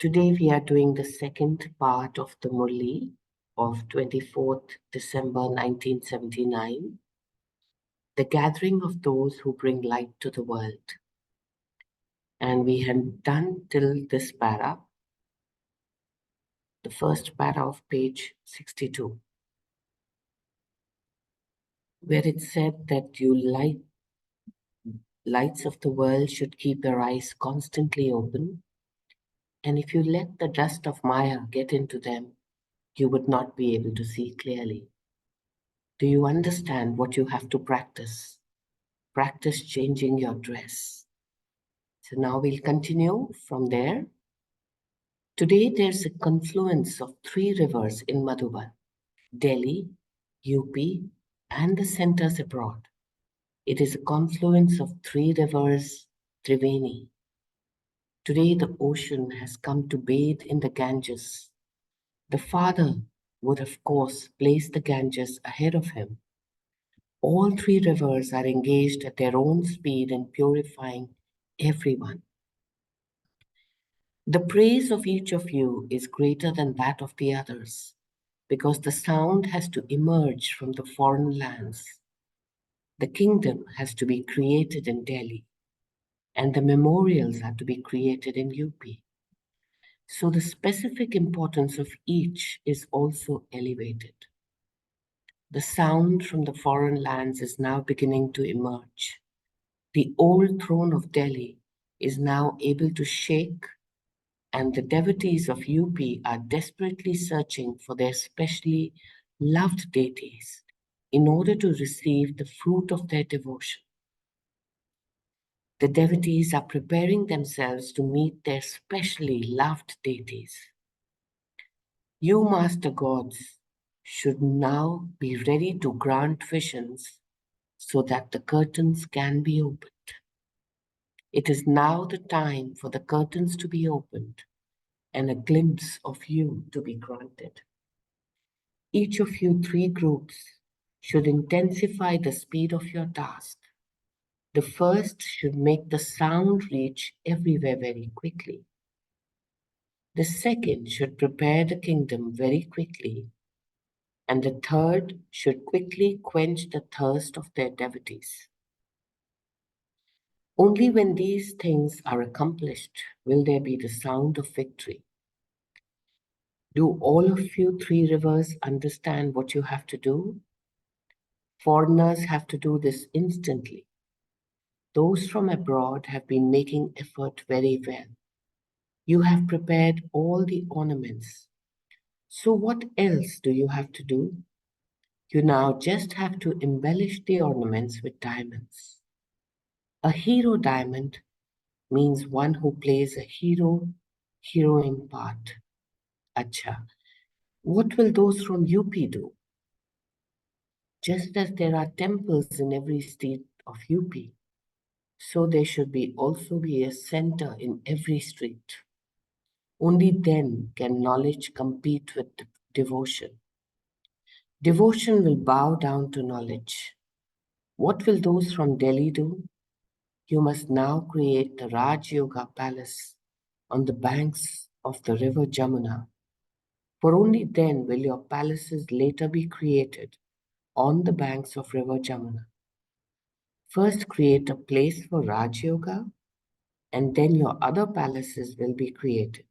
Today we are doing the second part of the Murli of 24th December 1979, the gathering of those who bring light to the world. And we had done till this para, the first para of page 62, where it said that lights of the world should keep your eyes constantly open, and if you let the dust of Maya get into them, you would not be able to see clearly. Do you understand what you have to practice? Practice changing your dress. So now we'll continue from there. Today there's a confluence of 3 rivers in Madhuban, Delhi, UP, and the centers abroad. It is a confluence of 3 rivers, Triveni. Today the ocean has come to bathe in the Ganges. The Father would of course place the Ganges ahead of him. All 3 rivers are engaged at their own speed in purifying everyone. The praise of each of you is greater than that of the others, because the sound has to emerge from the foreign lands. The kingdom has to be created in Delhi, and the memorials are to be created in UP. So the specific importance of each is also elevated. The sound from the foreign lands is now beginning to emerge. The old throne of Delhi is now able to shake, and the devotees of UP are desperately searching for their specially loved deities in order to receive the fruit of their devotion. The devotees are preparing themselves to meet their specially loved deities. You, Master Gods, should now be ready to grant visions so that the curtains can be opened. It is now the time for the curtains to be opened and a glimpse of you to be granted. Each of you 3 groups should intensify the speed of your task. The first should make the sound reach everywhere very quickly. The second should prepare the kingdom very quickly. And the third should quickly quench the thirst of their devotees. Only when these things are accomplished will there be the sound of victory. Do all of you 3 rivers understand what you have to do? Foreigners have to do this instantly. Those from abroad have been making effort very well. You have prepared all the ornaments. So what else do you have to do? You now just have to embellish the ornaments with diamonds. A hero diamond means one who plays a heroine part. Acha. What will those from UP do? Just as there are temples in every state of UP, so there should also be a center in every street. Only then can knowledge compete with devotion. Devotion will bow down to knowledge. What will those from Delhi do? You must now create the Rajyoga Palace on the banks of the river Jamuna, for only then will your palaces later be created on the banks of river Jamuna. First create a place for Raj Yoga, and then your other palaces will be created.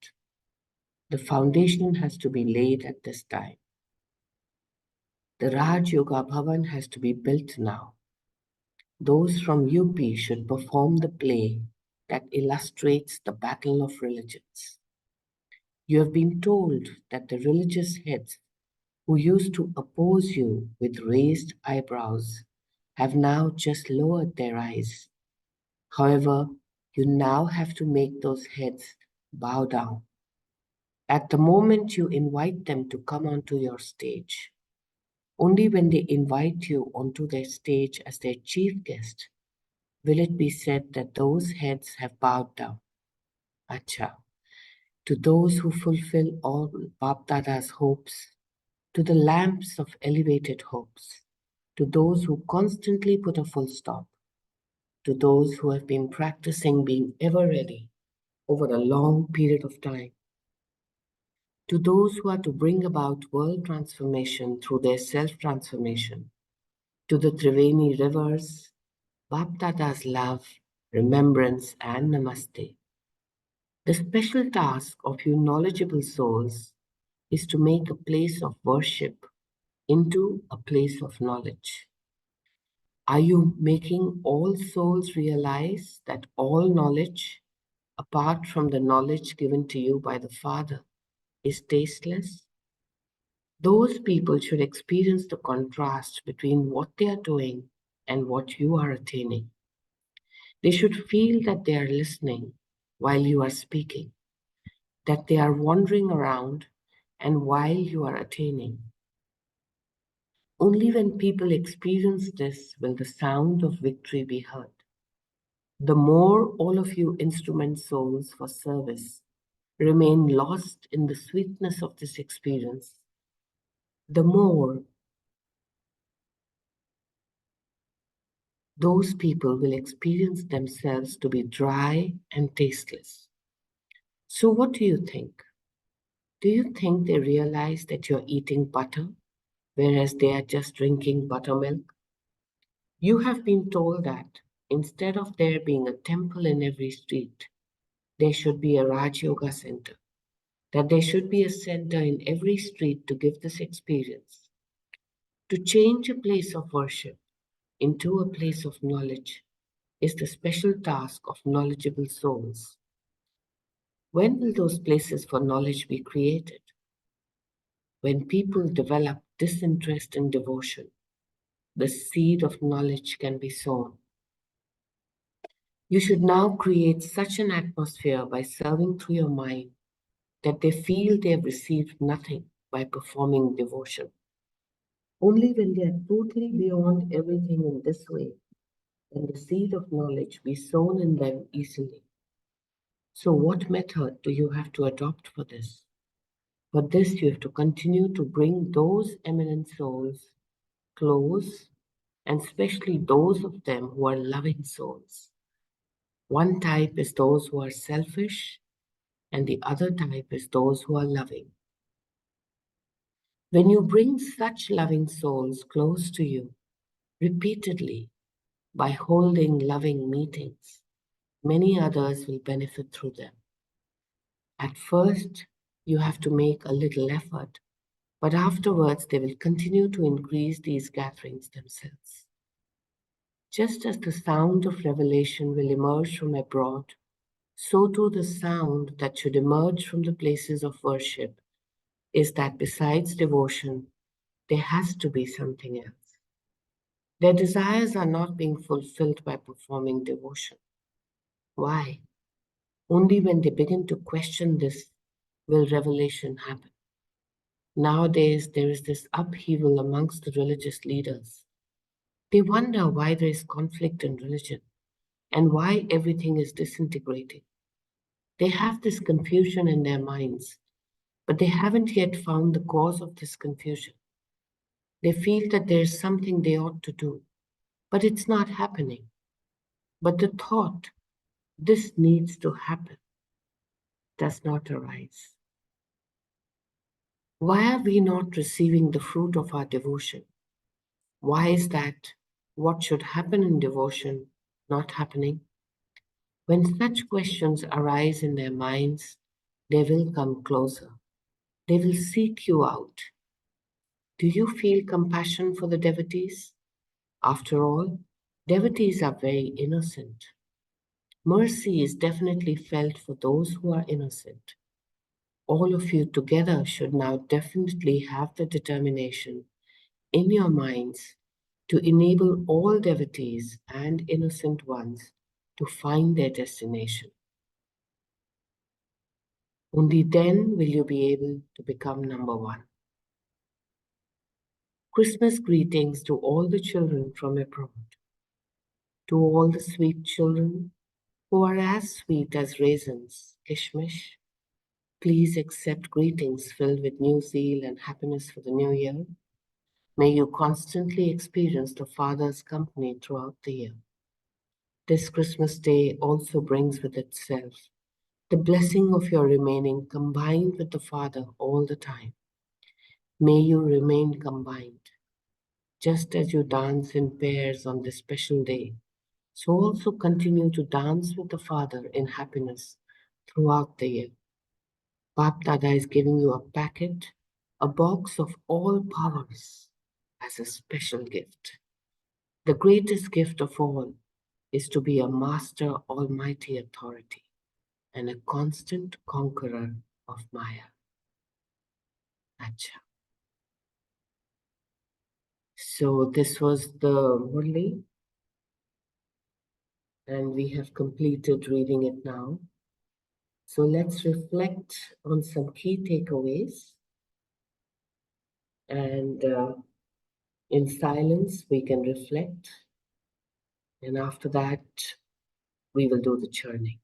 The foundation has to be laid at this time. The Raj Yoga Bhavan has to be built now. Those from UP should perform the play that illustrates the battle of religions. You have been told that the religious heads who used to oppose you with raised eyebrows have now just lowered their eyes. However, you now have to make those heads bow down. At the moment you invite them to come onto your stage, only when they invite you onto their stage as their chief guest will it be said that those heads have bowed down. Acha. To those who fulfill all Bapdada's hopes, to the lamps of elevated hopes, to those who constantly put a full stop, to those who have been practicing being ever ready over a long period of time, to those who are to bring about world transformation through their self-transformation, to the Triveni rivers, Baptada's love, remembrance, and namaste. The special task of you knowledgeable souls is to make a place of worship into a place of knowledge. Are you making all souls realize that all knowledge, apart from the knowledge given to you by the Father, is tasteless? Those people should experience the contrast between what they are doing and what you are attaining. They should feel that they are listening while you are speaking, that they are wandering around and while you are attaining. Only when people experience this will the sound of victory be heard. The more all of you instrument souls for service remain lost in the sweetness of this experience, the more those people will experience themselves to be dry and tasteless. So, what do you think? Do you think they realize that you're eating butter, whereas they are just drinking buttermilk? You have been told that instead of there being a temple in every street, there should be a Rajyoga center, that there should be a center in every street to give this experience, to change a place of worship into a place of knowledge is the special task of knowledgeable souls. When will those places for knowledge be created? When people develop disinterest in devotion, the seed of knowledge can be sown. You should now create such an atmosphere by serving through your mind that they feel they have received nothing by performing devotion. Only when they are totally beyond everything in this way can the seed of knowledge be sown in them easily. So, what method do you have to adopt for this? For this, you have to continue to bring those eminent souls close, and especially those of them who are loving souls. One type is those who are selfish, and the other type is those who are loving. When you bring such loving souls close to you repeatedly by holding loving meetings, many others will benefit through them. At first, you have to make a little effort, but afterwards they will continue to increase these gatherings themselves. Just as the sound of revelation will emerge from abroad, so too the sound that should emerge from the places of worship is that besides devotion, there has to be something else. Their desires are not being fulfilled by performing devotion. Why? Only when they begin to question this will revelation happen. Nowadays, there is this upheaval amongst the religious leaders. They wonder why there is conflict in religion and why everything is disintegrating. They have this confusion in their minds, but they haven't yet found the cause of this confusion. They feel that there is something they ought to do, but it's not happening. But the thought, this needs to happen, does not arise. Why are we not receiving the fruit of our devotion? Why is that what should happen in devotion not happening? When such questions arise in their minds, they will come closer. They will seek you out. Do you feel compassion for the devotees? After all, devotees are very innocent. Mercy is definitely felt for those who are innocent. All of you together should now definitely have the determination in your minds to enable all devotees and innocent ones to find their destination. Only then will you be able to become number one. Christmas greetings to all the children from abroad, to all the sweet children who are as sweet as raisins, kishmish. Please accept greetings filled with new zeal and happiness for the new year. May you constantly experience the Father's company throughout the year. This Christmas day also brings with itself the blessing of your remaining combined with the Father all the time. May you remain combined. Just as you dance in pairs on this special day, so also continue to dance with the Father in happiness throughout the year. Bap Dada is giving you a packet, a box of all powers as a special gift. The greatest gift of all is to be a master almighty authority and a constant conqueror of Maya. Acha. So this was the Murli, and we have completed reading it now. So let's reflect on some key takeaways, and in silence we can reflect, and after that we will do the churning.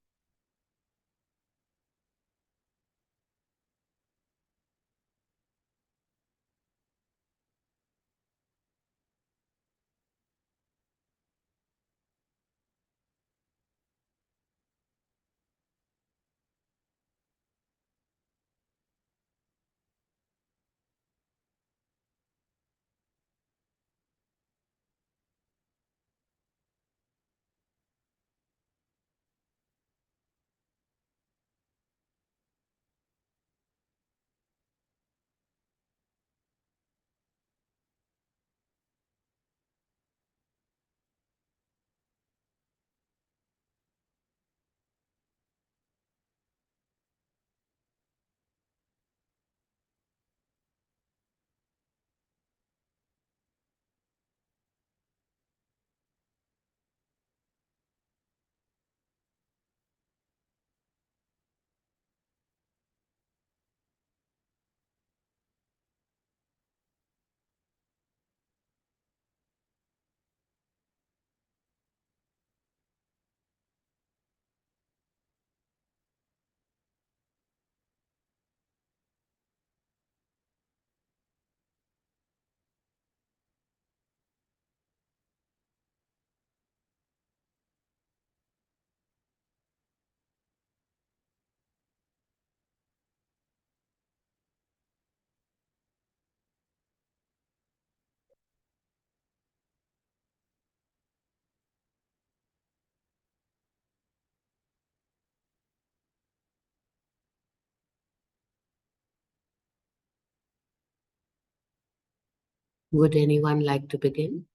Would anyone like to begin?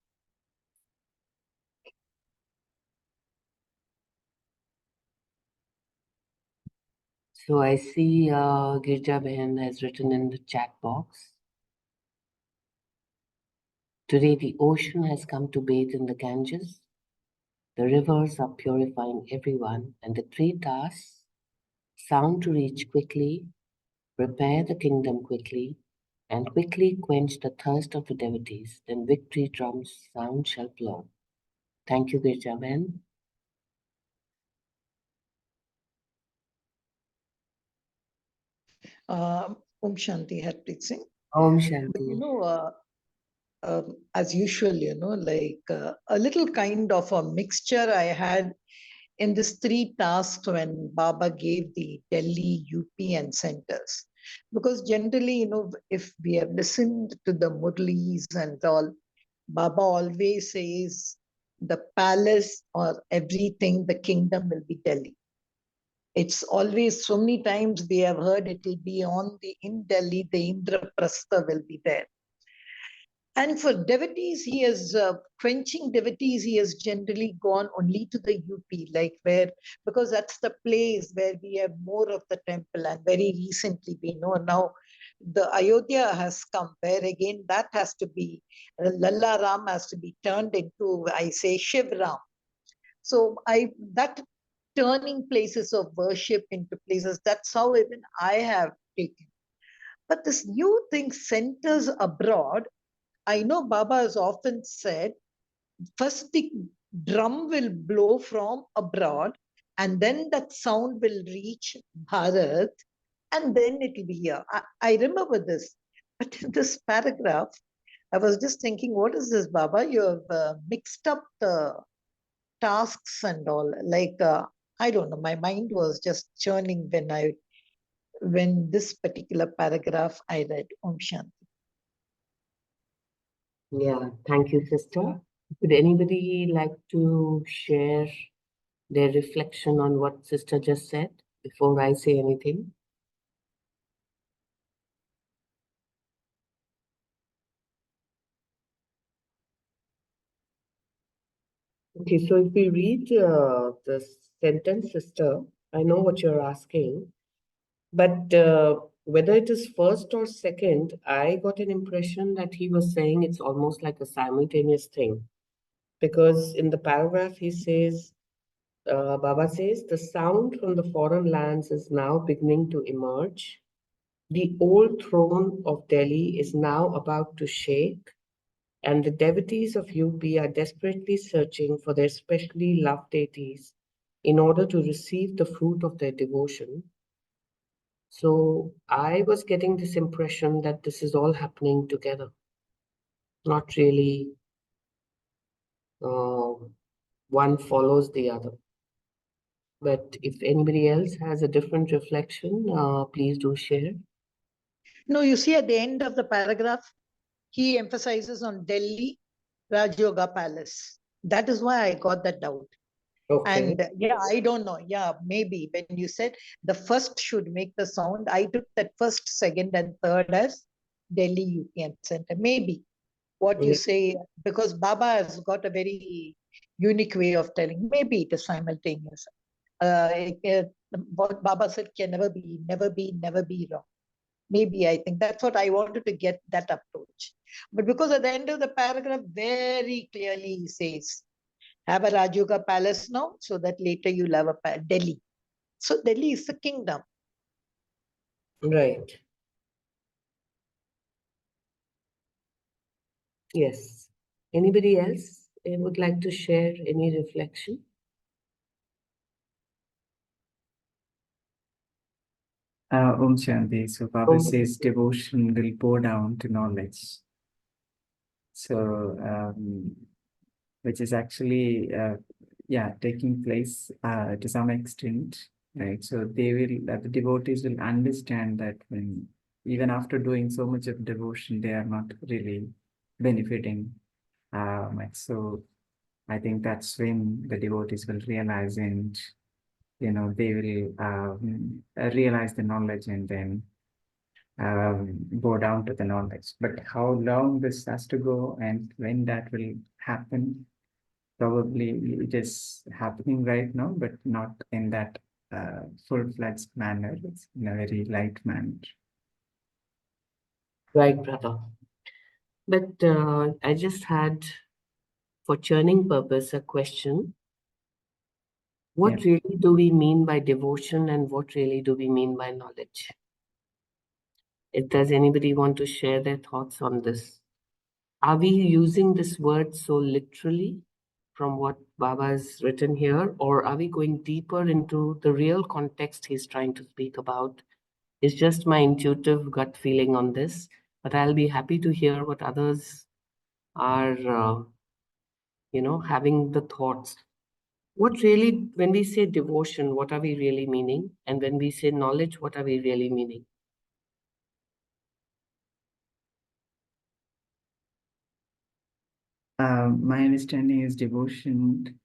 So I see Girja Behan has written in the chat box. Today the ocean has come to bathe in the Ganges. The rivers are purifying everyone, and the three tasks: sound to reach quickly, prepare the kingdom quickly, and quickly quench the thirst of the devotees. Then victory drums sound shall blow. Thank you, Girja Behan. Om Shanti, Harpreet Singh. Om But, Shanti. as usual, a little kind of a mixture I had in this three tasks when Baba gave the Delhi, UP, and centers. Because generally, if we have listened to the Murlis and all, Baba always says the palace or everything, the kingdom will be Delhi. It's always so many times we have heard it will be on the in Delhi, the Indraprastha will be there. And for devotees, he has quenching devotees, he has generally gone only to the UP, like where, because that's the place where we have more of the temple. And very recently, we know now the Ayodhya has come, where again that has to be, Lalla Ram has to be turned into, I say, Shiv Ram. So that turning places of worship into places, that's how even I have taken. But this new thing centers abroad. I know Baba has often said, first the drum will blow from abroad, and then that sound will reach Bharat, and then it will be here. I remember this. But in this paragraph, I was just thinking, what is this, Baba? You have mixed up the tasks and all. I don't know, my mind was just churning when this particular paragraph I read. Om Shanti. Yeah, thank you, sister. Would anybody like to share their reflection on what sister just said before I say anything? Okay, so if we read the sentence, sister, I know what you're asking, but whether it is first or second, I got an impression that he was saying it's almost like a simultaneous thing. Because in the paragraph, he says, Baba says, the sound from the foreign lands is now beginning to emerge. The old throne of Delhi is now about to shake, and the devotees of UP are desperately searching for their specially loved deities in order to receive the fruit of their devotion. So I was getting this impression that this is all happening together, not really uh, one follows the other. But if anybody else has a different reflection, please do share. No, you see at the end of the paragraph, he emphasizes on Delhi Rajyoga Palace. That is why I got that doubt. Okay. And yeah, I don't know. Yeah, maybe when you said the first should make the sound, I took that first, second, and third as Delhi UPN Center. Maybe what you Yeah. say, because Baba has got a very unique way of telling. Maybe it is simultaneous. What Baba said can never be, never be, never be wrong. Maybe I think that's what I wanted to get that approach. But because at the end of the paragraph, very clearly he says, have a Rajyoga palace now, so that later you'll have a Delhi. So Delhi is the kingdom. Right. Yes. Anybody else would like to share any reflection? Om Shanti. So Baba says devotion will pour down to knowledge. So, which is actually, yeah, taking place to some extent, right? So they will, the devotees will understand that when, even after doing so much of devotion, they are not really benefiting much. So I think that's when the devotees will realize, and they will realize the knowledge and then go down to the knowledge. But how long this has to go and when that will happen, probably it is happening right now, but not in that full-fledged manner. It's in a very light manner. Right, brother. But I just had, for churning purpose, a question. What really do we mean by devotion and what really do we mean by knowledge? Does anybody want to share their thoughts on this? Are we using this word so literally from what Baba has written here, or are we going deeper into the real context he's trying to speak about? It's just my intuitive gut feeling on this, but I'll be happy to hear what others are, having the thoughts. What really, when we say devotion, what are we really meaning? And when we say knowledge, what are we really meaning? My understanding is devotion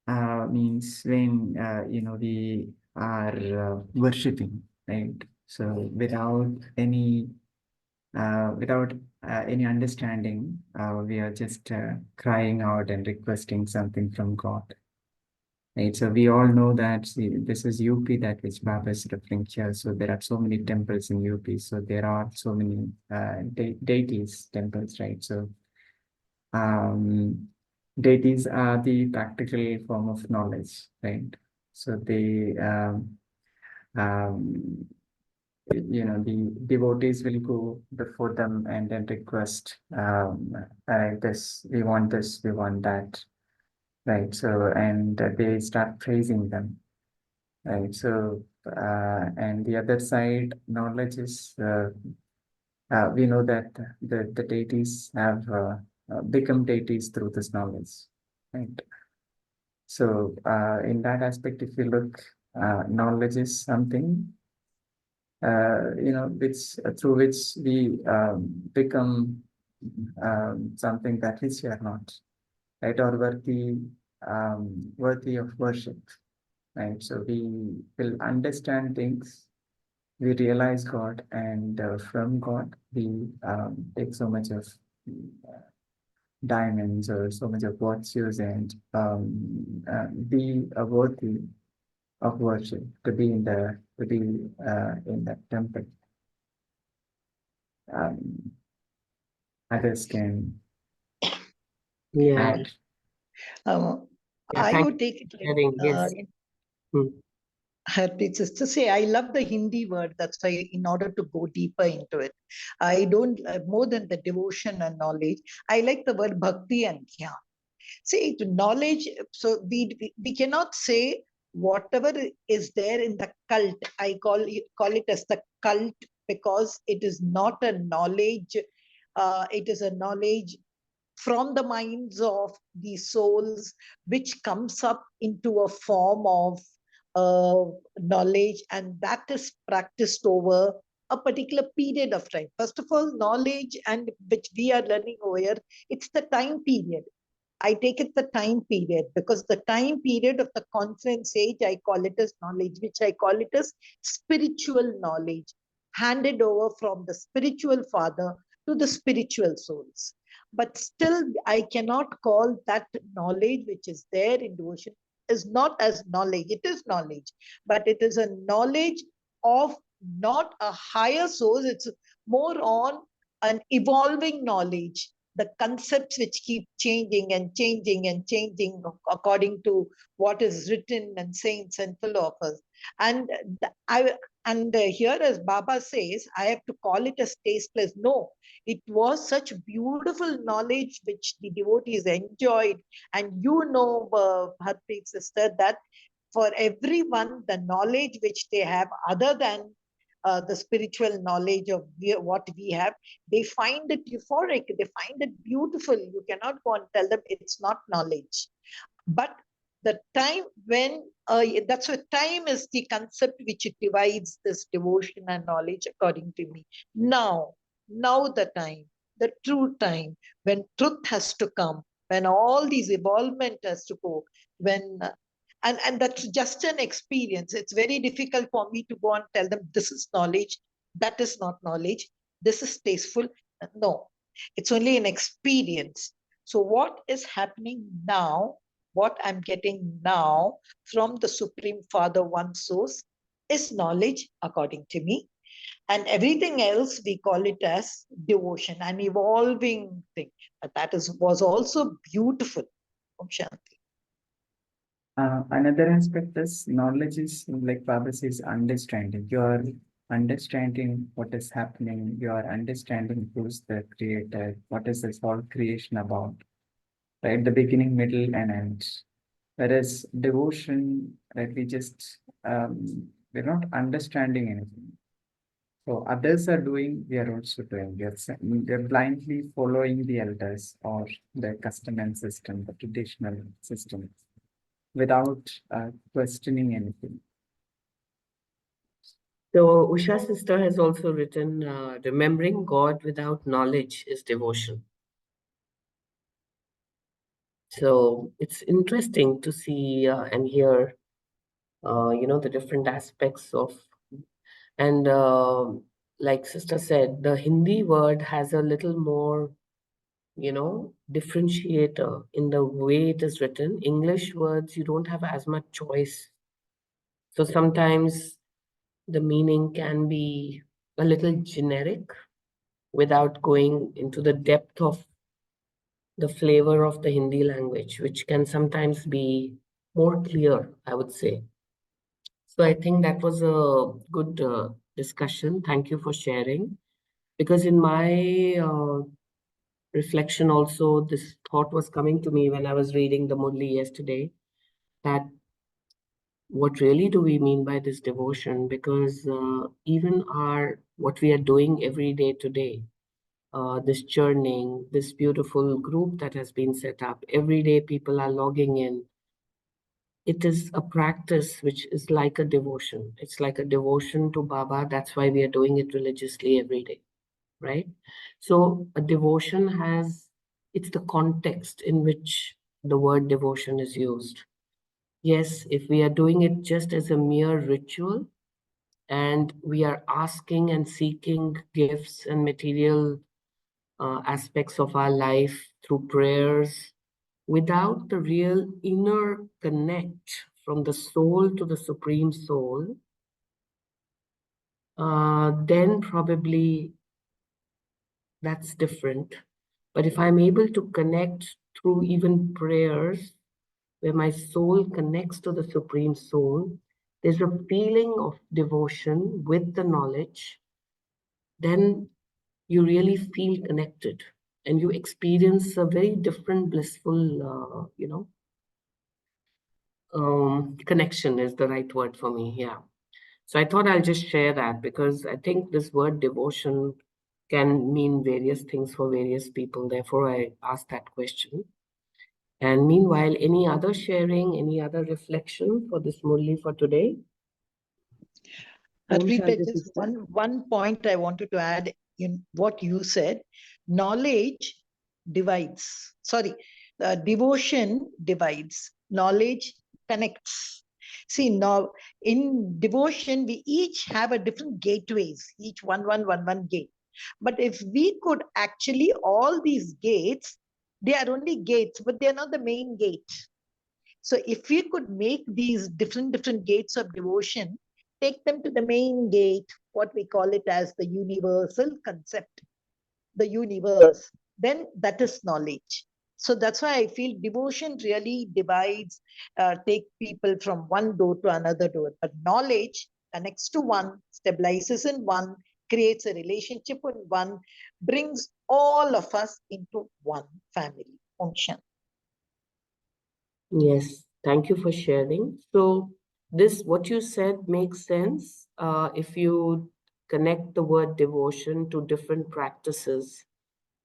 means when we are worshipping, right? So without any understanding, we are just crying out and requesting something from God. Right, so we all know that this is UP that which Baba is referring here. So there are so many temples in UP. So there are so many deities temples, right? So deities are the practical form of knowledge, right? So they um, the devotees will go before them and then request, this, we want this, we want that, right? So, and they start praising them, right? So, and the other side, knowledge is, we know that the deities have become deities through this knowledge, right? So in that aspect, if you look, knowledge is something, which through which we become something that which we are not, right, or worthy of worship, right? So we will understand things, we realize God, and from God we take so much of diamonds or so much of virtues, and be worthy of worship, to be in that temple. Others can Yeah. add. Um, Yeah, I thank would you take it for sharing. Yes. Hmm. Harpreet sister say, I love the Hindi word. That's why, in order to go deeper into it, I don't more than the devotion and knowledge. I like the word bhakti and jnana. See, knowledge. So we cannot say whatever is there in the cult. I call it as the cult because it is not a knowledge. It is a knowledge from the minds of the souls, which comes up into a form of knowledge, and that is practiced over a particular period of time. First of all, knowledge, and which we are learning over here, it's the time period. I take it the time period because the time period of the conference age, I call it as knowledge, which I call it as spiritual knowledge, handed over from the spiritual father to the spiritual souls. But still, I cannot call that knowledge which is there in devotion is not as knowledge. It is knowledge, but it is a knowledge of not a higher source. It's more on an evolving knowledge, the concepts which keep changing and changing and changing according to what is written and saints and philosophers. And here, as Baba says, I have to call it as tasteless. No, it was such beautiful knowledge which the devotees enjoyed. And Harpreet sister, that for everyone, the knowledge which they have, other than the spiritual knowledge of what we have, they find it euphoric, they find it beautiful. You cannot go and tell them it's not knowledge. But the time when, that's what time is the concept which divides this devotion and knowledge, according to me. Now the time, the true time, when truth has to come, when all these evolvement has to go, when and that's just an experience. It's very difficult for me to go and tell them this is knowledge, that is not knowledge, this is tasteful. No, it's only an experience. So what is happening now, what I'm getting now from the Supreme Father, one source, is knowledge, according to me. And everything else, we call it as devotion, an evolving thing. But that was also beautiful. Om Shanti. Another aspect is knowledge is, like Baba says, understanding. You are understanding what is happening. You are understanding who's the creator. What is this whole creation about? Right, the beginning, middle, and end. Whereas devotion, right, we're not understanding anything. So others are doing, we are also doing. We are blindly following the elders or the custom and system, the traditional system, without questioning anything. So Usha's sister has also written, remembering God without knowledge is devotion. So it's interesting to see and hear, the different aspects of, and like sister said, the Hindi word has a little more, differentiator in the way it is written. English words, you don't have as much choice. So sometimes the meaning can be a little generic without going into the depth of the flavor of the Hindi language, which can sometimes be more clear, I would say. So I think that was a good discussion. Thank you for sharing. Because in my reflection also, this thought was coming to me when I was reading the Murli yesterday, that what really do we mean by this devotion? Because even what we are doing every day today, this churning, this beautiful group that has been set up, every day people are logging in. it is a practice which is like a devotion. It's like a devotion to Baba. That's why we are doing it religiously every day, right? So a devotion it's the context in which the word devotion is used. Yes, if we are doing it just as a mere ritual and we are asking and seeking gifts and material aspects of our life through prayers, without the real inner connect from the soul to the supreme soul, then probably that's different. But if I'm able to connect through even prayers, where my soul connects to the supreme soul, there's a feeling of devotion with the knowledge, then you really feel connected and you experience a very different blissful, connection is the right word for me. Yeah. So I thought I'll just share that because I think this word devotion can mean various things for various people. Therefore, I asked that question. And meanwhile, any other sharing, any other reflection for this Murli for today? Om Rita, Shanti just Sister. one point I wanted to add in what you said. Knowledge divides. Sorry, devotion divides. Knowledge connects. See, now in devotion, we each have a different gateways, each one gate. But if we could actually, all these gates, they are only gates, but they are not the main gate. So if we could make these different gates of devotion, take them to the main gate, what we call it as the universal concept, the universe, then that is knowledge. So that's why I feel devotion really divides, take people from one door to another door. But knowledge connects to one, stabilizes in one, creates a relationship with one, brings all of us into one family. Om Shanti. Yes, thank you for sharing. So this, what you said makes sense if you connect the word devotion to different practices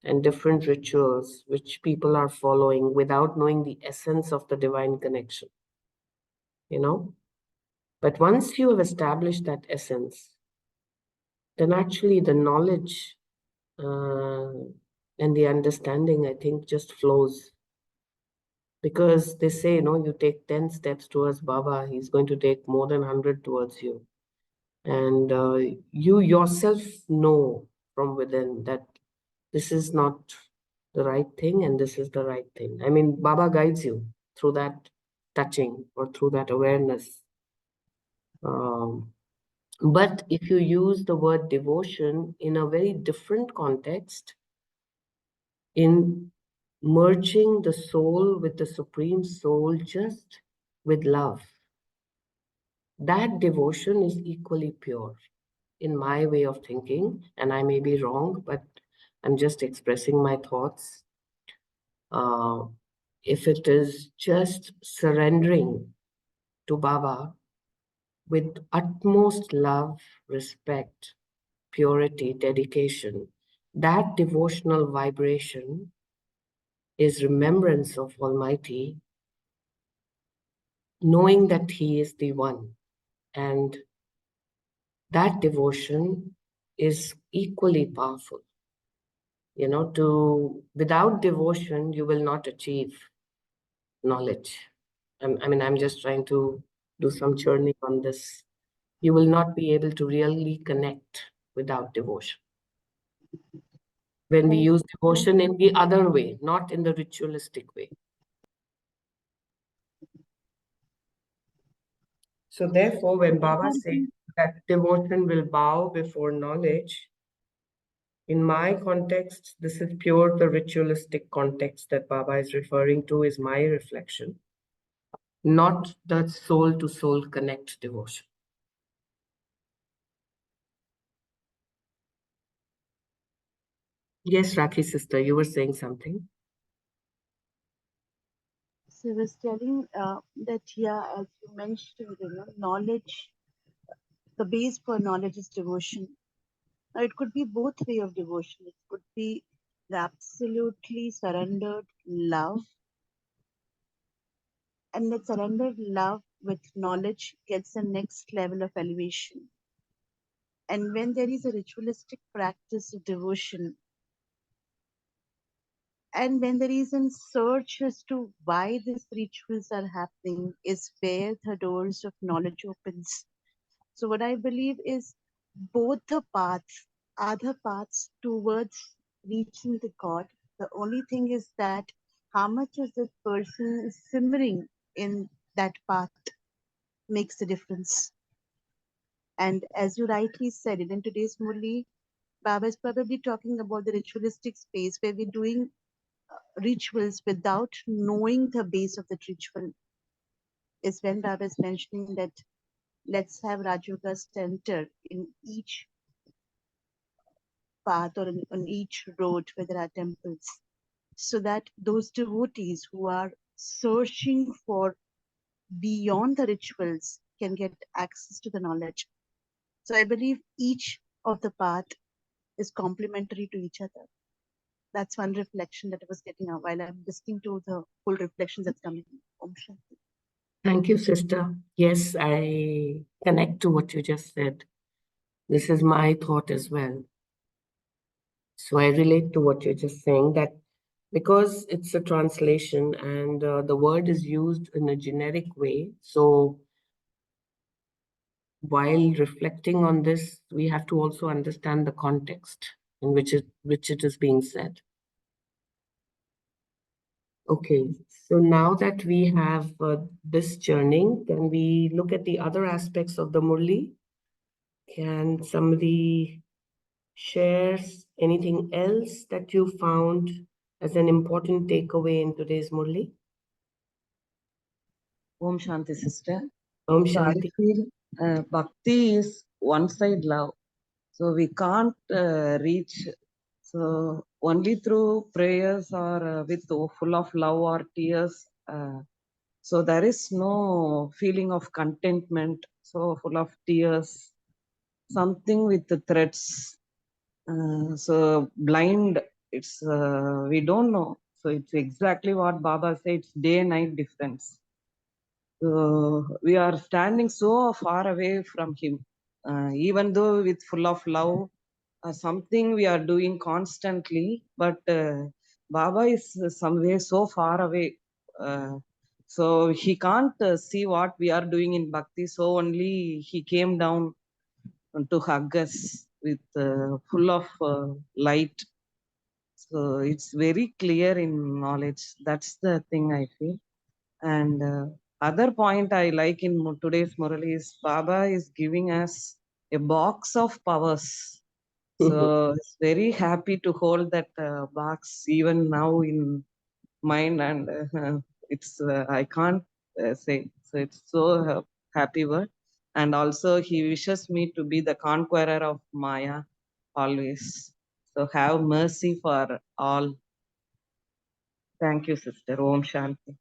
and different rituals which people are following without knowing the essence of the divine connection, you know? But once you have established that essence, then actually the knowledge uh, and the understanding, I think, just flows. Because they say, you take 10 steps towards Baba, he's going to take more than 100 towards you. And you yourself know from within that this is not the right thing and this is the right thing. I mean, Baba guides you through that touching or through that awareness. But if you use the word devotion in a very different context, in merging the soul with the supreme soul just with love, that devotion is equally pure in my way of thinking. And I may be wrong, but I'm just expressing my thoughts. If it is just surrendering to Baba with utmost love, respect, purity, dedication, that devotional vibration is remembrance of Almighty, knowing that He is the one. And that devotion is equally powerful. Without devotion, you will not achieve knowledge. I'm just trying to do some churning on this. You will not be able to really connect without devotion. When we use devotion in the other way, not in the ritualistic way. So therefore, when Baba says that devotion will bow before knowledge, in my context, this is pure the ritualistic context that Baba is referring to, is my reflection, not the soul to soul connect devotion. Yes, Rakhi sister, you were saying something. So I was telling that, yeah, as you mentioned, knowledge, the base for knowledge is devotion. Now, it could be both way of devotion. It could be the absolutely surrendered love And that surrendered love with knowledge gets the next level of elevation. And when there is a ritualistic practice of devotion, and when there is a search as to why these rituals are happening, is where the doors of knowledge opens. So what I believe is both the paths are the paths towards reaching the God. The only thing is that how much is this person is simmering in that path makes the difference. And as you rightly said, in today's Murli, Baba is probably talking about the ritualistic space where we're doing rituals without knowing the base of the ritual. Is when Baba is mentioning that let's have Rajyoga center in each path or on each road where there are temples, so that those devotees who are searching for beyond the rituals can get access to the knowledge. So I believe each of the path is complementary to each other. That's one reflection that I was getting out while I'm listening to the full reflections that's coming. Om Shanti. Thank you, sister. Yes, I connect to what you just said. This is my thought as well. So I relate to what you're just saying, that because it's a translation and the word is used in a generic way. So while reflecting on this, we have to also understand the context in which it is being said. Okay, so now that we have this churning, can we look at the other aspects of the Murli? Can somebody share anything else that you found as an important takeaway in today's Murli? Om Shanti, sister. Om So I Shanti. feel bhakti is one-side love. So we can't reach. So only through prayers or with full of love or tears. So there is no feeling of contentment. So full of tears, something with the threats. So blind. It's we don't know. So it's exactly what Baba said. It's day-night difference. We are standing so far away from him, even though with full of love, something we are doing constantly, but Baba is somewhere so far away. So he can't see what we are doing in bhakti, so only he came down to hug us with full of light. So it's very clear in knowledge. That's the thing I feel. And other point I like in today's Murali is Baba is giving us a box of powers. So it's very happy to hold that box even now in mind, and it's I can't say. So it's so happy word, and also he wishes me to be the conqueror of Maya always. So have mercy for all. Thank you, sister. Om Shanti.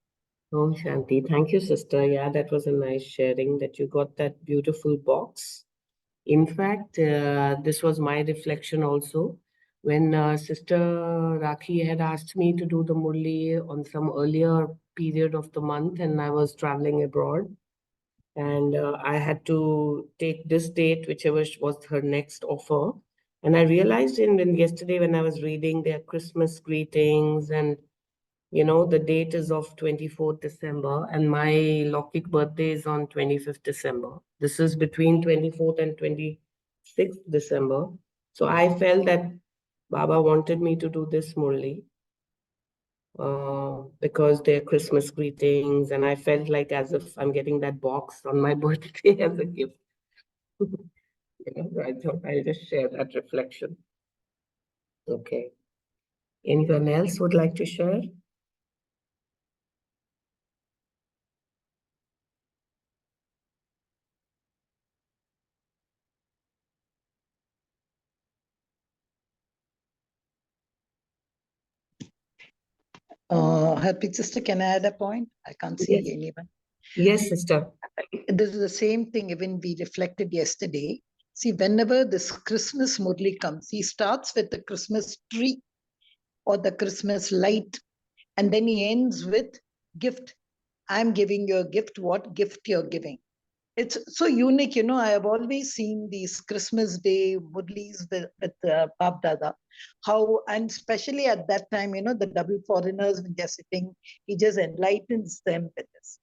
Om Shanti. Thank you, sister. Yeah, that was a nice sharing that you got that beautiful box. In fact, this was my reflection also. When Sister Rakhi had asked me to do the Murli on some earlier period of the month, and I was traveling abroad, and I had to take this date, whichever was her next offer. And I realized in yesterday when I was reading their Christmas greetings, and the date is of 24th December, and my Lokik birthday is on 25th December. This is between 24th and 26th December. So I felt that Baba wanted me to do this Murli because they're Christmas greetings, and I felt like as if I'm getting that box on my birthday as a gift. So I thought I'll just share that reflection. Okay. Anyone else would like to share? Happy sister, can I add a point? I can't see Yes. anyone. Yes, sister. This is the same thing even we reflected yesterday. See, whenever this Christmas Murli comes, he starts with the Christmas tree or the Christmas light, and then he ends with gift. I'm giving you a gift, what gift you're giving. It's so unique, I have always seen these Christmas Day Murlis with Bab Dada, how, and especially at that time, the double foreigners, when they're sitting, he just enlightens them with this.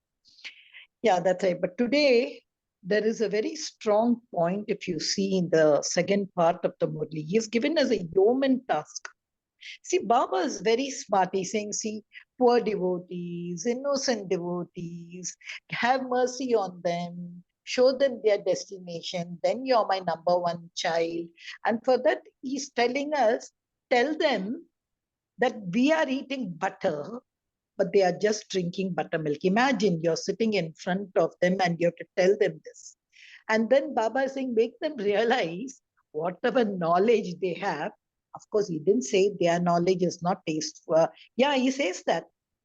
Yeah, that's right. But today, there is a very strong point, if you see in the second part of the Murli. He is given as a yeoman task. See, Baba is very smart. He's saying, see, poor devotees, innocent devotees, have mercy on them, show them their destination, then you're my number one child. And for that, he's telling us, tell them that we are eating butter, but they are just drinking buttermilk. Imagine you're sitting in front of them and you have to tell them this. And then Baba is saying, make them realize whatever knowledge they have. Of course, he didn't say their knowledge is not tasteful. Yeah, he says that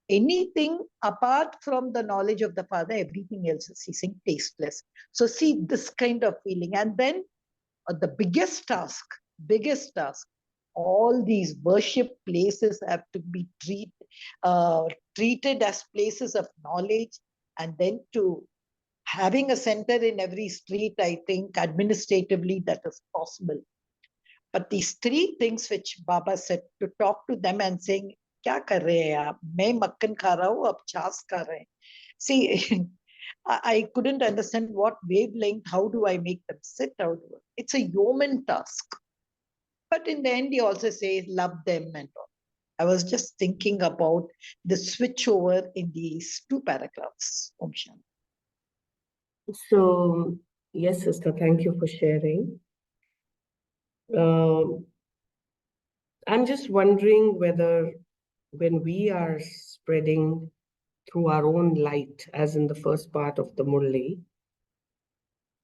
anything apart from the knowledge of the Father, everything else is, he's saying, tasteless. So see this kind of feeling. And then the biggest task, all these worship places have to be treated as places of knowledge, and then to having a center in every street, I think administratively that is possible. But these three things which Baba said, to talk to them and saying, "Kya kar rahe hain aap? Main makkan kha raha hu, ab chas kha rahe hain." See, I couldn't understand what wavelength, how do I make them sit? It's a yeoman task. But in the end, he also says, love them and all. I was just thinking about the switch over in these two paragraphs. Om Shanti. So, yes, sister, thank you for sharing. I'm just wondering whether when we are spreading through our own light, as in the first part of the Murli,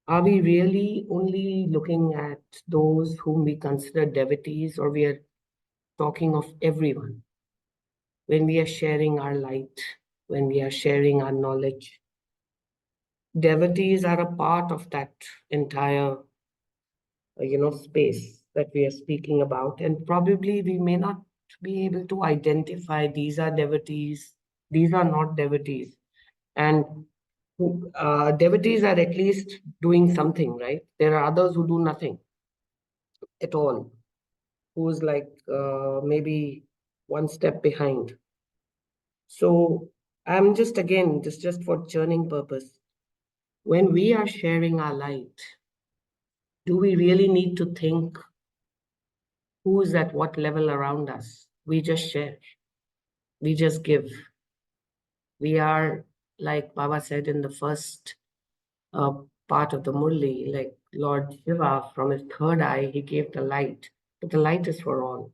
are we really only looking at those whom we consider devotees, or we are talking of everyone? When we are sharing our light, when we are sharing our knowledge, devotees are a part of that entire, space that we are speaking about. And probably we may not be able to identify these are devotees, these are not devotees. And devotees are at least doing something, right? There are others who do nothing at all, who's like maybe one step behind. So I'm just, again, just for churning purpose, when we are sharing our light, do we really need to think who is at what level around us? We just share, we just give. We are, like Baba said in the first part of the Murli, like Lord Shiva, from his third eye, he gave the light, but the light is for all.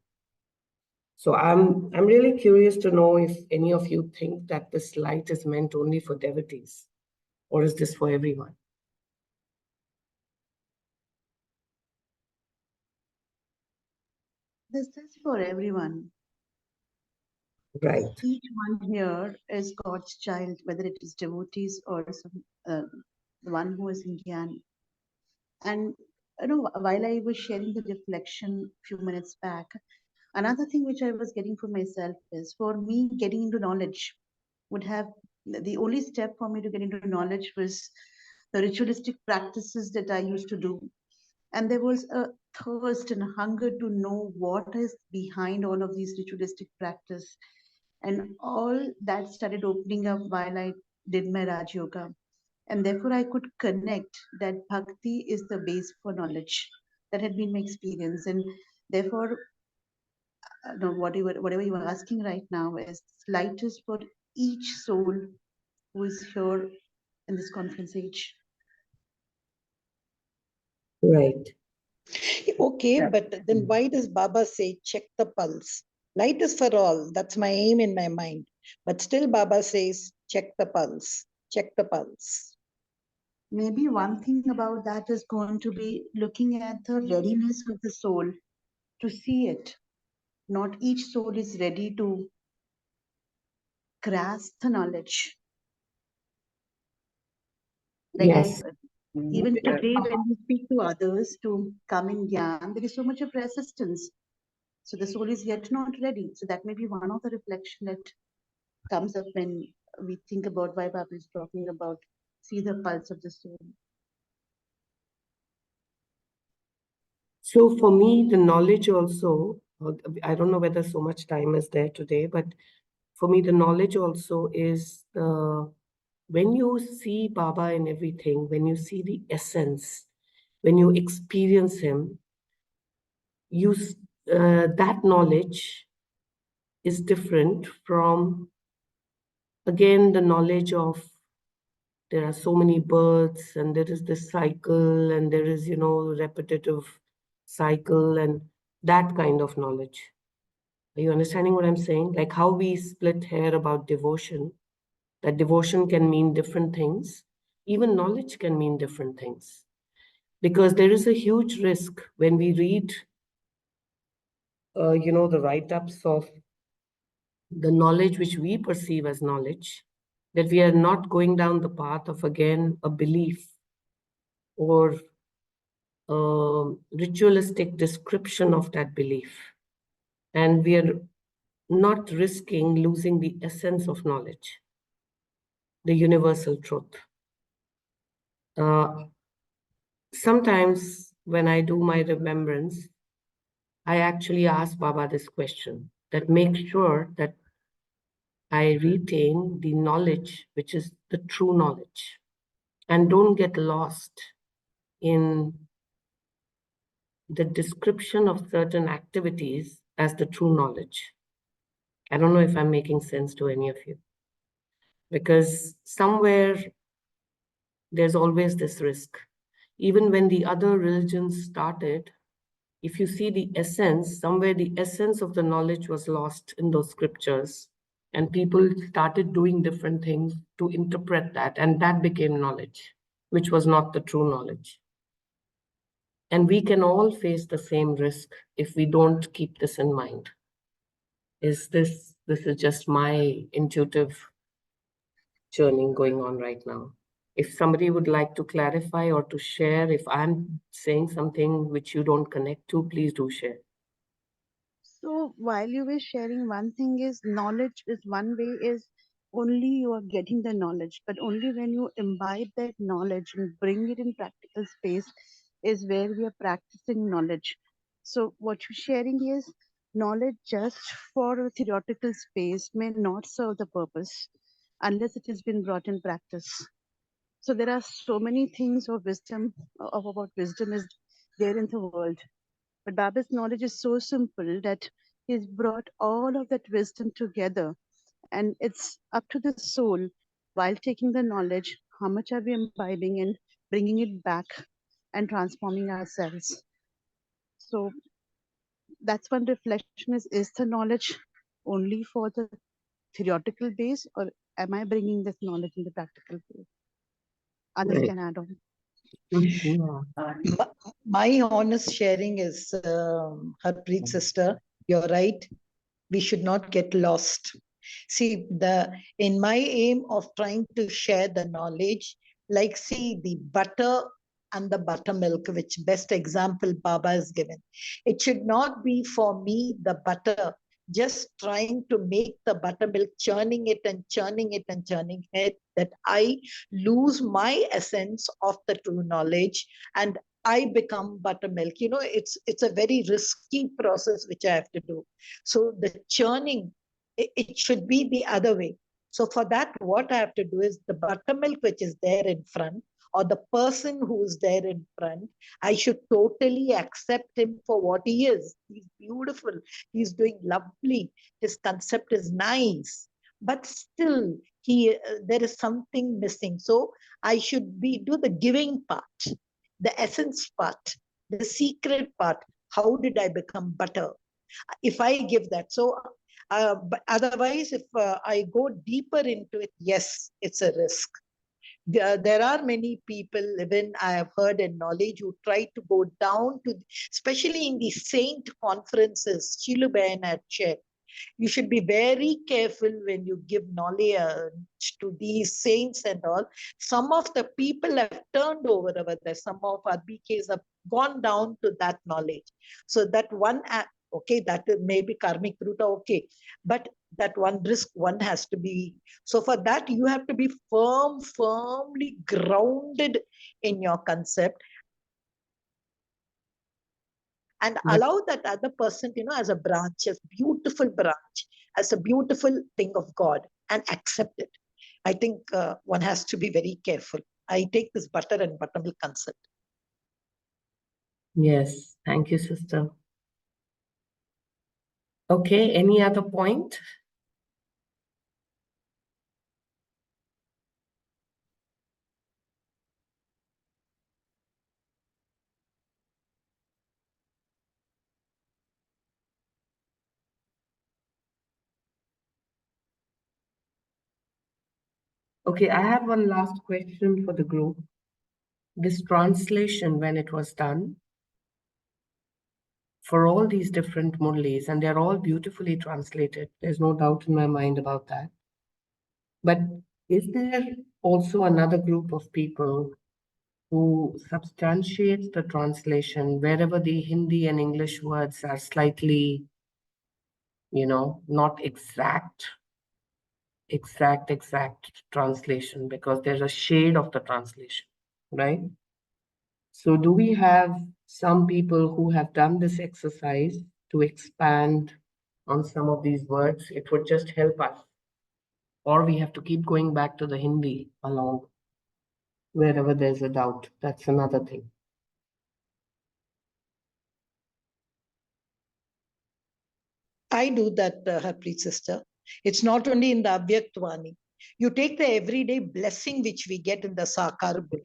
So I'm really curious to know if any of you think that this light is meant only for devotees, or is this for everyone? This is for everyone. Right. Each one here is God's child, whether it is devotees or the one who is in Gyan. And while I was sharing the reflection a few minutes back, another thing which I was getting for myself is, for me, getting into knowledge would have, the only step for me to get into knowledge was the ritualistic practices that I used to do. And there was a thirst and a hunger to know what is behind all of these ritualistic practice. And all that started opening up while I did my Raj Yoga. And therefore, I could connect that bhakti is the base for knowledge. That had been my experience. And therefore, whatever you are asking right now is light is for each soul who is here in this conference age. Right. Okay, Yeah. but then why does Baba say check the pulse? Light is for all. That's my aim in my mind. But still, Baba says check the pulse. Check the pulse. Maybe one thing about that is going to be looking at the readiness of the soul to see it. Not each soul is ready to grasp the knowledge. Like Yes. even today, when we speak to others to come in Gyan, there is so much of resistance. So the soul is yet not ready. So that may be one of the reflection that comes up when we think about why Baba is talking about see the pulse of the soul. So for me, the knowledge also, I don't know whether so much time is there today, but for me, the knowledge also is when you see Baba in everything, when you see the essence, when you experience him, that knowledge is different from, again, the knowledge of there are so many births and there is this cycle and there is, repetitive cycle and that kind of knowledge. Are you understanding what I'm saying? Like how we split hair about devotion, that devotion can mean different things. Even knowledge can mean different things. Because there is a huge risk when we read, the write-ups of the knowledge which we perceive as knowledge, that we are not going down the path of, again, a belief or ritualistic description of that belief. And we are not risking losing the essence of knowledge, the universal truth. Sometimes when I do my remembrance, I actually ask Baba this question, that make sure that I retain the knowledge, which is the true knowledge, and don't get lost in the description of certain activities as the true knowledge. I don't know if I'm making sense to any of you. Because somewhere there's always this risk. Even when the other religions started, if you see the essence, somewhere the essence of the knowledge was lost in those scriptures. And people started doing different things to interpret that. And that became knowledge, which was not the true knowledge. And we can all face the same risk if we don't keep this in mind. This is just my intuitive churning going on right now. If somebody would like to clarify or to share, if I'm saying something which you don't connect to, please do share. So while you were sharing, one thing is knowledge is one way is only you are getting the knowledge, but only when you imbibe that knowledge and bring it in practical space is where we are practicing knowledge. So what you're sharing is knowledge just for a theoretical space may not serve the purpose unless it has been brought in practice. So there are so many things of wisdom, of about wisdom is there in the world. But Baba's knowledge is so simple that he's brought all of that wisdom together. And it's up to the soul, while taking the knowledge, how much are we imbibing and bringing it back and transforming ourselves. So that's one reflection is the knowledge only for the theoretical base, or am I bringing this knowledge in the practical base? Others Right. can add on. Yeah. My honest sharing is, Harpreet sister, you're right. We should not get lost. See, in my aim of trying to share the knowledge, like see the butter and the buttermilk, which best example Baba has given. It should not be for me, the butter, just trying to make the buttermilk, churning it and churning it and churning it, that I lose my essence of the true knowledge and I become buttermilk. It's a very risky process which I have to do. So the churning, it should be the other way. So for that, what I have to do is the buttermilk which is there in front, or the person who is there in front, I should totally accept him for what he is. He's beautiful. He's doing lovely. His concept is nice. But still, there is something missing. So I should do the giving part, the essence part, the secret part. How did I become butter? If I give that. So, but otherwise, if I go deeper into it, yes, it's a risk. There are many people, even I have heard in knowledge, who try to go down to, especially in the saint conferences, Shilubayan had shared. You should be very careful when you give knowledge to these saints and all. Some of the people have turned over there. Some of our BKs have gone down to that knowledge. So that one Okay, that may be karmic root, okay. But that one risk one has to be. So for that, you have to be firmly grounded in your concept and allow that other person, as a branch, as beautiful branch, as a beautiful thing of God, and accept it. I think one has to be very careful. I take this butter and buttermilk concept. Yes, thank you, sister. Okay, any other point? Okay, I have one last question for the group. This translation, when it was done, for all these different Murlis, and they're all beautifully translated. There's no doubt in my mind about that. But is there also another group of people who substantiates the translation wherever the Hindi and English words are slightly, not exact translation, because there's a shade of the translation, right? So do we have some people who have done this exercise to expand on some of these words? It would just help us. Or we have to keep going back to the Hindi along wherever there's a doubt. That's another thing. I do that, Harpreet sister. It's not only in the Abhyaktvani. You take the everyday blessing which we get in the Sakar Buddha.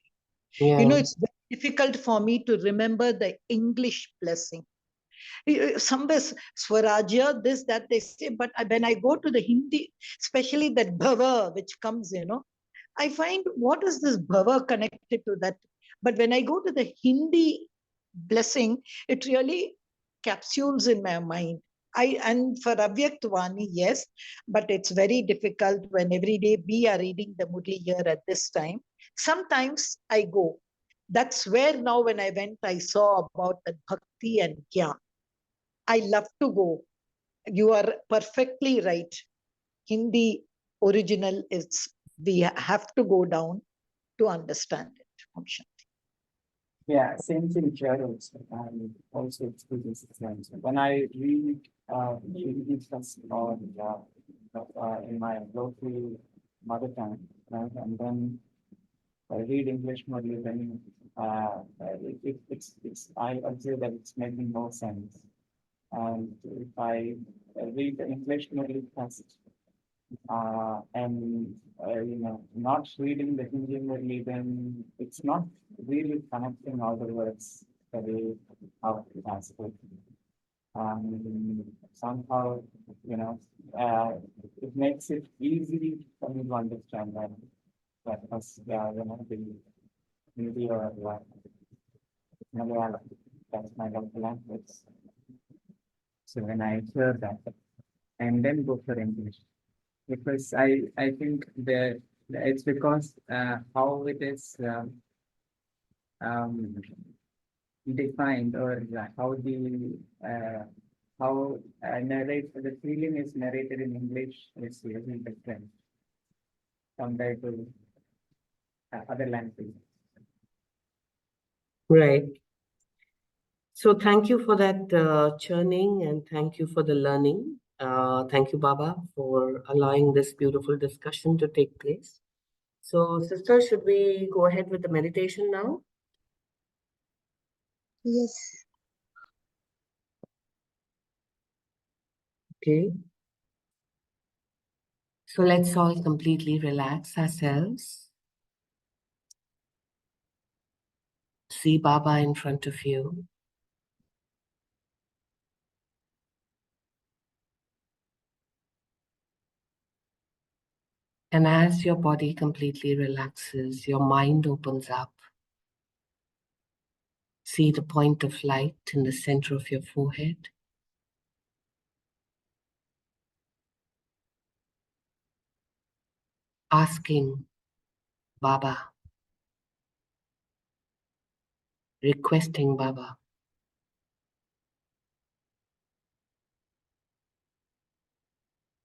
Yeah. It's very difficult for me to remember the English blessing. Somewhere Swarajya, this, that they say, but when I go to the Hindi, especially that bhava which comes, I find what is this bhava connected to that? But when I go to the Hindi blessing, it really capsules in my mind. And for Avyaktvani, yes, but it's very difficult when every day we are reading the Murli here at this time. Sometimes I go. That's where now when I went, I saw about the bhakti and gyan. I love to go. You are perfectly right. Hindi original is, we have to go down to understand it. Om Shanti. Yeah, same thing here also. Also experience the same. So when I read Hindi first or in my local mother tongue, right, and then I read English more, then I observe that it's making no sense. And if I read the English Murli first, and not reading the Hindi Murli, then it's not really connecting all the words the way how it has to. Somehow, it makes it easy for me to understand that was, the Hindi or Malayalam. That's my local language. So when I hear that, and then go for English, because I think that it's because how it is defined, or how the feeling is narrated in English is really different compared to other languages. Right. So thank you for that churning, and thank you for the learning. Thank you, Baba, for allowing this beautiful discussion to take place. So, sister, should we go ahead with the meditation now? Yes. Okay. So let's all completely relax ourselves. See Baba in front of you. And as your body completely relaxes, your mind opens up. See the point of light in the center of your forehead. Asking Baba, requesting Baba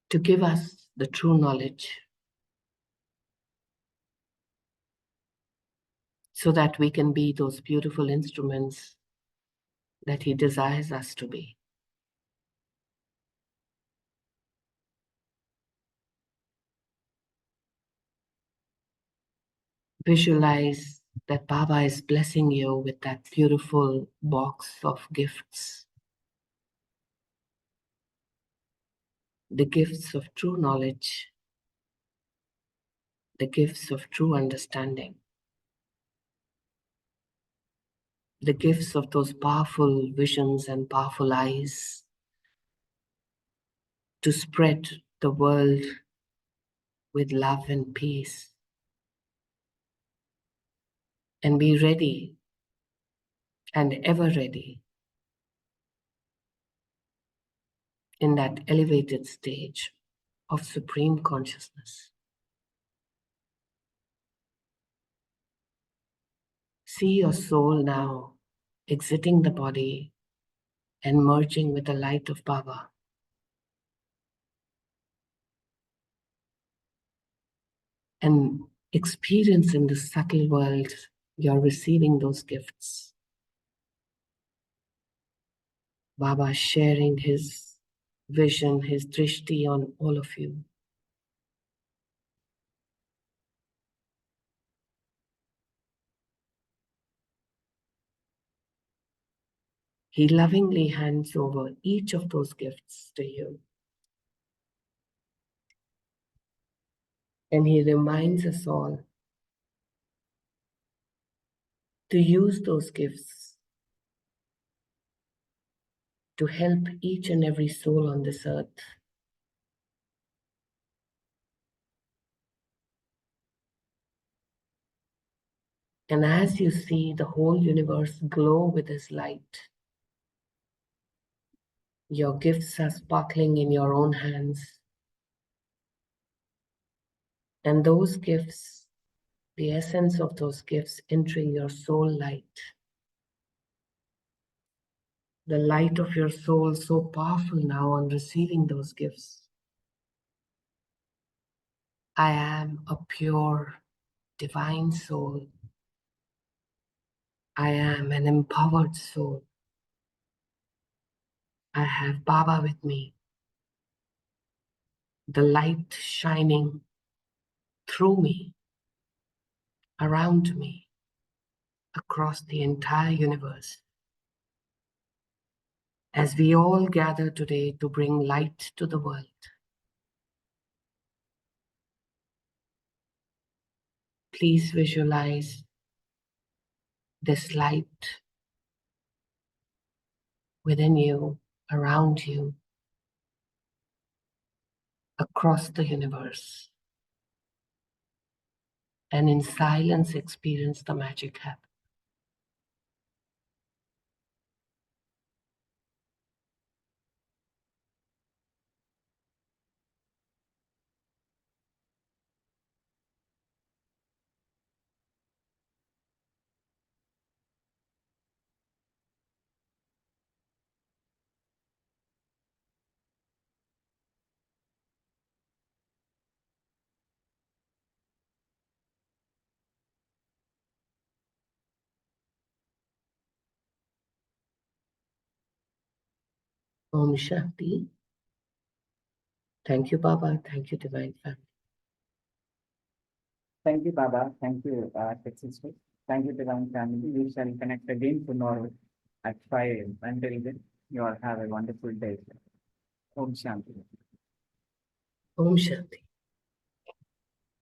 to give us the true knowledge so that we can be those beautiful instruments that He desires us to be. Visualize that Baba is blessing you with that beautiful box of gifts. The gifts of true knowledge, the gifts of true understanding, the gifts of those powerful visions and powerful eyes to spread the world with love and peace. And be ready and ever ready in that elevated stage of supreme consciousness. See your soul now exiting the body and merging with the light of Baba. And experience in the subtle world, you're receiving those gifts. Baba sharing his vision, his drishti on all of you. He lovingly hands over each of those gifts to you. And he reminds us all to use those gifts to help each and every soul on this earth. And as you see the whole universe glow with his light, your gifts are sparkling in your own hands. And those gifts, the essence of those gifts entering your soul light. The light of your soul so powerful now on receiving those gifts. I am a pure, divine soul. I am an empowered soul. I have Baba with me. The light shining through me, around me, across the entire universe. As we all gather today to bring light to the world, please visualize this light within you, around you, across the universe. And in silence, experience the magic happen. Om Shanti. Thank you, Baba. Thank you, Divine Family. Thank you, Baba. Thank you, Sister. Thank you, Divine Family. We shall connect again tomorrow at 5 a.m. Until then, you all have a wonderful day. Om Shanti. Om Shanti.